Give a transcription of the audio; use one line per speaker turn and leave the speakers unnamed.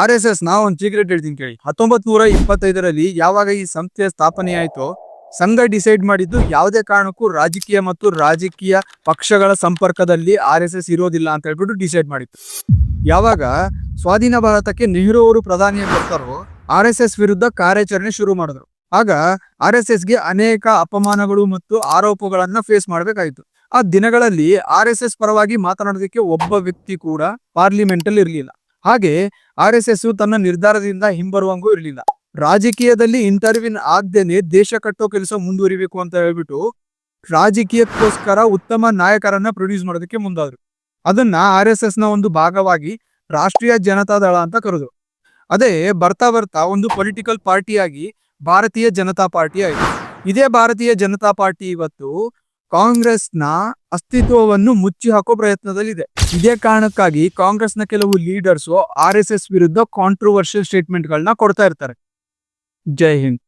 RSS ನ ಒಂದು secret ಹೇಳ್ತೀನಿ ಕೇಳಿ. 1925ರಲ್ಲಿ ಯಾವಾಗ ಈ ಸಂಸ್ಥೆಯ ಸ್ಥಾಪನೆ ಆಯ್ತೋ, ಸಂಘ ಡಿಸೈಡ್ ಮಾಡಿದ್ದು ಯಾವುದೇ ಕಾರಣಕ್ಕೂ ರಾಜಕೀಯ ಮತ್ತು ರಾಜಕೀಯ ಪಕ್ಷಗಳ ಸಂಪರ್ಕದಲ್ಲಿ RSS ಇರೋದಿಲ್ಲ ಅಂತ ಹೇಳ್ಬಿಟ್ಟು ಡಿಸೈಡ್ ಮಾಡಿತ್ತು. ಯಾವಾಗ ಸ್ವಾಧೀನ ಭಾರತಕ್ಕೆ ನೆಹರು ಅವರು ಪ್ರಧಾನಿಯಾಗಿ ಬರ್ತಾರೋ, RSS ವಿರುದ್ಧ ಕಾರ್ಯಾಚರಣೆ ಶುರು ಮಾಡಿದ್ರು. ಆಗ RSSಗೆ ಅನೇಕ ಅಪಮಾನಗಳು ಮತ್ತು ಆರೋಪಗಳನ್ನ ಫೇಸ್ ಮಾಡಬೇಕಾಯಿತು. ಆ ದಿನಗಳಲ್ಲಿ RSS ಪರವಾಗಿ ಮಾತನಾಡೋದಕ್ಕೆ ಒಬ್ಬ ವ್ಯಕ್ತಿ ಕೂಡ ಪಾರ್ಲಿಮೆಂಟ್ ಅಲ್ಲಿ ಇರಲಿಲ್ಲ. ಹಾಗೆ RSS ತನ್ನ ನಿರ್ಧಾರದಿಂದ ಹಿಂಬರುವಂಗೂ ಇರಲಿಲ್ಲ. ರಾಜಕೀಯದಲ್ಲಿ ಇಂಟರ್ವ್ಯೂನ್ ಆಗದೇನೆ ದೇಶ ಕಟ್ಟೋ ಕೆಲಸ ಮುಂದುವರಿಬೇಕು ಅಂತ ಹೇಳ್ಬಿಟ್ಟು ರಾಜಕೀಯಕ್ಕೋಸ್ಕರ ಉತ್ತಮ ನಾಯಕರನ್ನ ಪ್ರೊಡ್ಯೂಸ್ ಮಾಡೋದಕ್ಕೆ ಮುಂದಾದ್ರು. ಅದನ್ನ RSS ನ ಒಂದು ಭಾಗವಾಗಿ ರಾಷ್ಟ್ರೀಯ ಜನತಾ ದಳ ಅಂತ ಕರೆದ್ರು. ಅದೇ ಬರ್ತಾ ಬರ್ತಾ ಒಂದು ಪೊಲಿಟಿಕಲ್ ಪಾರ್ಟಿಯಾಗಿ ಭಾರತೀಯ ಜನತಾ ಪಾರ್ಟಿ ಆಯಿತು. ಇದೇ ಭಾರತೀಯ ಜನತಾ ಪಾರ್ಟಿ ಇವತ್ತು ಕಾಂಗ್ರೆಸ್ನ ಅಸ್ತಿತ್ವವನ್ನು ಮುಚ್ಚಿ ಹಾಕೋ ಪ್ರಯತ್ನದಲ್ಲಿದೆ. ಇದೇ ಕಾರಣಕ್ಕಾಗಿ ಕಾಂಗ್ರೆಸ್ನ ಕೆಲವು ಲೀಡರ್ಸ್ RSS ವಿರುದ್ಧ ಕಾಂಟ್ರವರ್ಷಿಯಲ್ ಸ್ಟೇಟ್ಮೆಂಟ್ಗಳನ್ನ ಕೊಡ್ತಾ ಇರ್ತಾರೆ. ಜೈ ಹಿಂದ್.